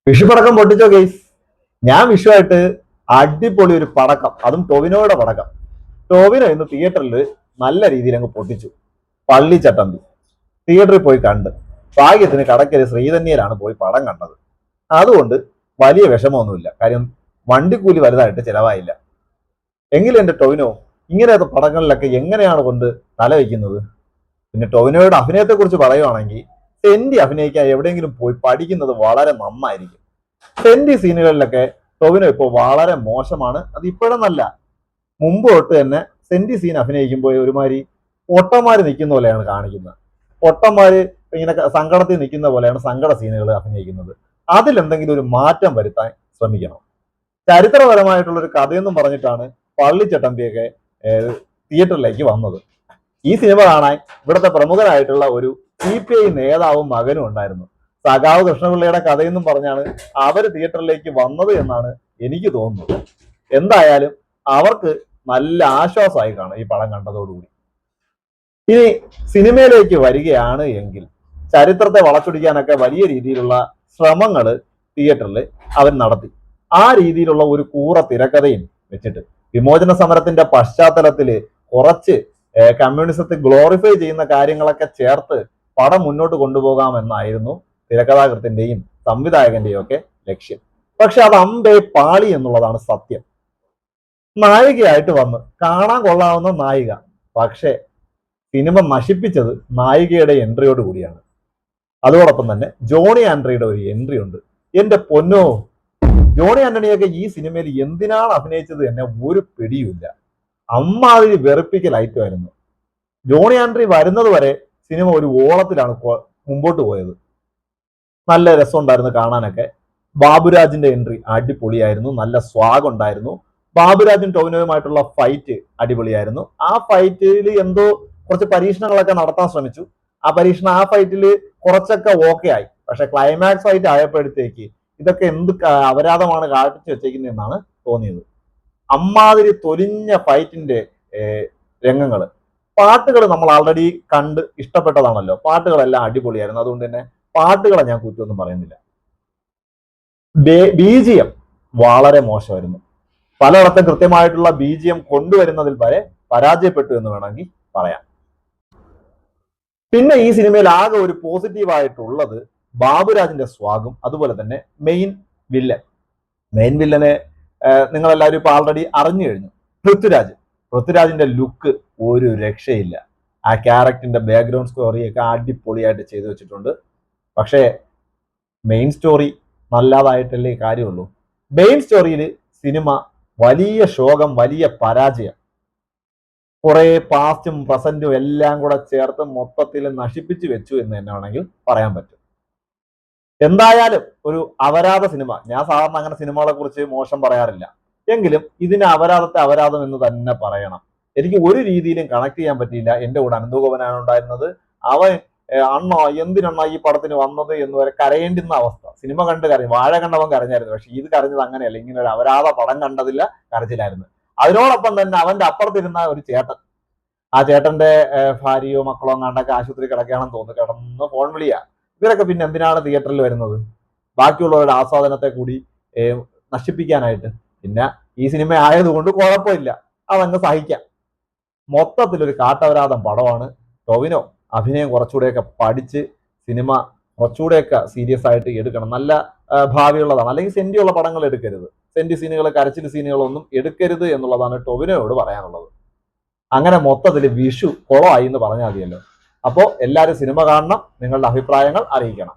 വിഷുപടക്കം പൊട്ടിച്ചോ guys? ഞാൻ വിഷുവായിട്ട് അടിപൊളി ഒരു പടക്കം, അതും ടൊവിനോയുടെ പടക്കം. ടൊവിനോ ഇന്ന് തിയേറ്ററിൽ നല്ല രീതിയിൽ അങ്ങ് പൊട്ടിച്ചു. പള്ളി ചട്ടമ്പി തിയേറ്ററിൽ പോയി കണ്ട്. ഭാഗ്യത്തിന് കടക്കര് ശ്രീധന്യയിലാണ് പോയി പടം കണ്ടത്. അതുകൊണ്ട് വലിയ വിഷമമൊന്നുമില്ല. കാര്യം വണ്ടിക്കൂലി വലുതായിട്ട് ചിലവായില്ല. എങ്കിലും എന്റെ ടൊവിനോ ഇങ്ങനത്തെ പടങ്ങളിലൊക്കെ എങ്ങനെയാണ് കൊണ്ട് തലവെക്കുന്നത്? പിന്നെ ടൊവിനോയുടെ അഭിനയത്തെ കുറിച്ച് പറയുവാണെങ്കിൽ സെന്റി അഭിനയിക്കാൻ എവിടെയെങ്കിലും പോയി പഠിക്കുന്നത് വളരെ നന്നായിരിക്കും. സെന്റി സീനുകളിലൊക്കെ ടൊവിനോ ഇപ്പോൾ വളരെ മോശമാണ്. അത് ഇപ്പോഴെന്നല്ല, മുമ്പ് തൊട്ട് തന്നെ സെന്റി സീൻ അഭിനയിക്കുമ്പോൾ ഒരുമാതിരി പൊട്ടന്മാര് നിൽക്കുന്ന പോലെയാണ് കാണിക്കുന്നത്. പൊട്ടന്മാര് ഇങ്ങനെ സങ്കടത്തിൽ നിൽക്കുന്ന പോലെയാണ് സങ്കട സീനുകൾ അഭിനയിക്കുന്നത്. അതിലെന്തെങ്കിലും ഒരു മാറ്റം വരുത്താൻ ശ്രമിക്കണം. ചരിത്രപരമായിട്ടുള്ള ഒരു കഥയെന്നും പറഞ്ഞിട്ടാണ് പള്ളിച്ചട്ടമ്പിയൊക്കെ തിയേറ്ററിലേക്ക് വന്നത്. ഈ സിനിമ കാണാൻ ഇവിടുത്തെ പ്രമുഖരായിട്ടുള്ള ഒരു CPI നേതാവും മകനും ഉണ്ടായിരുന്നു. സഖാവ് കൃഷ്ണപിള്ളയുടെ കഥയെന്നും പറഞ്ഞാണ് അവർ തിയേറ്ററിലേക്ക് വന്നത് എന്നാണ് എനിക്ക് തോന്നുന്നത്. എന്തായാലും അവർക്ക് നല്ല ആശ്വാസമായി കാണും ഈ പടം കണ്ടതോടുകൂടി. ഇനി സിനിമയിലേക്ക് വരികയാണ് എങ്കിൽ ചരിത്രത്തെ വളച്ചൊടിക്കാനൊക്കെ വലിയ രീതിയിലുള്ള ശ്രമങ്ങൾ തിയേറ്ററിൽ അവർ നടത്തി. ആ രീതിയിലുള്ള ഒരു കൂറ തിരക്കഥയും വെച്ചിട്ട് വിമോചന സമരത്തിന്റെ പശ്ചാത്തലത്തില് കുറച്ച് കമ്മ്യൂണിസത്തെ ഗ്ലോറിഫൈ ചെയ്യുന്ന കാര്യങ്ങളൊക്കെ ചേർത്ത് പടം മുന്നോട്ട് കൊണ്ടുപോകാമെന്നായിരുന്നു തിരക്കഥാകൃത്തിന്റെയും സംവിധായകന്റെയും ഒക്കെ ലക്ഷ്യം. പക്ഷെ അത് അമ്പേ പാളി എന്നുള്ളതാണ് സത്യം. നായികയായിട്ട് വന്ന് കാണാൻ കൊള്ളാവുന്ന നായിക, പക്ഷെ സിനിമ നശിപ്പിച്ചത് നായികയുടെ എൻട്രിയോട് കൂടിയാണ്. അതോടൊപ്പം തന്നെ ജോണി ആന്റണിയുടെ ഒരു എൻട്രി ഉണ്ട്. എന്റെ പൊന്നോ, ജോണി ആന്റണിയൊക്കെ ഈ സിനിമയിൽ എന്തിനാണ് അഭിനയിച്ചത് എന്നെ ഒരു പിടിയുമില്ല. അമ്മാതിരി വെറുപ്പിക്കലായിട്ടുമായിരുന്നു. ജോണി ആന്റണി വരുന്നത് വരെ സിനിമ ഒരു ഓളത്തിലാണ് മുമ്പോട്ട് പോയത്. നല്ല രസമുണ്ടായിരുന്നു കാണാനൊക്കെ. ബാബുരാജിന്റെ എൻട്രി അടിപൊളിയായിരുന്നു, നല്ല സ്വാഗ് ഉണ്ടായിരുന്നു. ബാബുരാജും ടൊവിനോയുമായിട്ടുള്ള ഫൈറ്റ് അടിപൊളിയായിരുന്നു. ആ ഫൈറ്റിൽ എന്തോ കുറച്ച് പരീക്ഷണങ്ങളൊക്കെ നടത്താൻ ശ്രമിച്ചു. ആ ഫൈറ്റിൽ കുറച്ചൊക്കെ ഓക്കെ ആയി. പക്ഷെ ക്ലൈമാക്സ് ഫൈറ്റ് ആയപ്പോഴത്തേക്ക് ഇതൊക്കെ എന്ത് അപരാധമാണ് കാട്ടിച്ചു വെച്ചേക്കുന്നതെന്നാണ് തോന്നിയത്. അമ്മാതിരി തൊലിഞ്ഞ ഫൈറ്റിന്റെ രംഗങ്ങള്. പാട്ടുകൾ നമ്മൾ ആൾറെഡി കണ്ട് ഇഷ്ടപ്പെട്ടതാണല്ലോ. പാട്ടുകളെല്ലാം അടിപൊളിയായിരുന്നു. അതുകൊണ്ട് തന്നെ പാട്ടുകളെ ഞാൻ കുറ്റമൊന്നും പറയുന്നില്ല. BGM വളരെ മോശമായിരുന്നു. പലയിടത്തും കൃത്യമായിട്ടുള്ള BGM കൊണ്ടുവരുന്നതിൽ വരെ പരാജയപ്പെട്ടു എന്ന് വേണമെങ്കിൽ പറയാം. പിന്നെ ഈ സിനിമയിൽ ആകെ ഒരു പോസിറ്റീവായിട്ടുള്ളത് ബാബുരാജിന്റെ സ്വാഗും അതുപോലെ തന്നെ മെയിൻ വില്ലനെ നിങ്ങളെല്ലാവരും ഇപ്പൊ ആൾറെഡി അറിഞ്ഞു കഴിഞ്ഞു. പൃഥ്വിരാജിന്റെ ലുക്ക് ഒരു രക്ഷയില്ല. ആ ക്യാരക്ടറിന്റെ ബാക്ക്ഗ്രൗണ്ട് സ്റ്റോറിയൊക്കെ അടിപൊളിയായിട്ട് ചെയ്തു വെച്ചിട്ടുണ്ട്. പക്ഷേ മെയിൻ സ്റ്റോറി നല്ലതായിട്ടല്ലേ കാര്യമുള്ളൂ. മെയിൻ സ്റ്റോറിയിൽ സിനിമ വലിയ ശോകം, വലിയ പരാജയം, കുറെ പാസ്റ്റും പ്രസന്റും എല്ലാം കൂടെ ചേർത്ത് മൊത്തത്തിൽ നശിപ്പിച്ചു വെച്ചു എന്ന് തന്നെ വേണമെങ്കിൽ പറയാൻ പറ്റും. എന്തായാലും ഒരു അപരാധ സിനിമ. ഞാൻ സാധാരണ അങ്ങനെ സിനിമകളെ കുറിച്ച് മോശം പറയാറില്ല, എങ്കിലും ഇതിന് അപരാധം എന്ന് തന്നെ പറയണം. എനിക്ക് ഒരു രീതിയിലും കണക്ട് ചെയ്യാൻ പറ്റിയില്ല. എന്റെ കൂടെ അനന്തഗോപനാണ് ഉണ്ടായിരുന്നത്. അവൻ അണ്ണോ എന്തിനാണ് ഈ പടത്തിന് വന്നത് എന്ന് വരെ കരയേണ്ടുന്ന അവസ്ഥ. സിനിമ കണ്ട് കരയും. വാഴ കണ്ടവൻ കരഞ്ഞായിരുന്നു. പക്ഷെ ഇത് കരഞ്ഞത് അങ്ങനെയല്ല. ഇങ്ങനെ ഒരു അപരാധ പടം കണ്ടതില്ല, കരച്ചിലായിരുന്നു. അതിനോടൊപ്പം തന്നെ അവന്റെ അപ്പുറത്തിരുന്ന ഒരു ചേട്ടൻ, ആ ചേട്ടന്റെ ഭാര്യയോ മക്കളോ കണ്ടൊക്കെ ആശുപത്രി കിടക്കുകയാണെന്ന് തോന്നുന്നു. കിടന്ന് ഫോൺ വിളിയാ. ഇവരൊക്കെ പിന്നെ എന്തിനാണ് തിയേറ്ററിൽ വരുന്നത്? ബാക്കിയുള്ളവരുടെ ആസ്വാദനത്തെ കൂടി നശിപ്പിക്കാനായിട്ട്. പിന്നെ ഈ സിനിമ ആയതുകൊണ്ട് കുഴപ്പമില്ല, അതങ്ങ് സഹിക്കാം. മൊത്തത്തിലൊരു കാട്ടപരാധം പടമാണ്. ടൊവിനോ അഭിനയം കുറച്ചുകൂടെയൊക്കെ പഠിച്ച് സിനിമ കുറച്ചുകൂടെയൊക്കെ സീരിയസ് ആയിട്ട് എടുക്കണം. നല്ല ഭാവിയുള്ളതാണ്. അല്ലെങ്കിൽ സെന്റിയുള്ള പടങ്ങൾ എടുക്കരുത്. സെന്റി സീനുകൾ, കരച്ചിൽ സീനുകളൊന്നും എടുക്കരുത് എന്നുള്ളതാണ് ടൊവിനോയോട് പറയാനുള്ളത്. അങ്ങനെ മൊത്തത്തിൽ വിഷു കുളമായി എന്ന് പറഞ്ഞാൽ മതിയല്ലോ. അപ്പോൾ എല്ലാവരും സിനിമ കാണണം, നിങ്ങളുടെ അഭിപ്രായങ്ങൾ അറിയിക്കണം.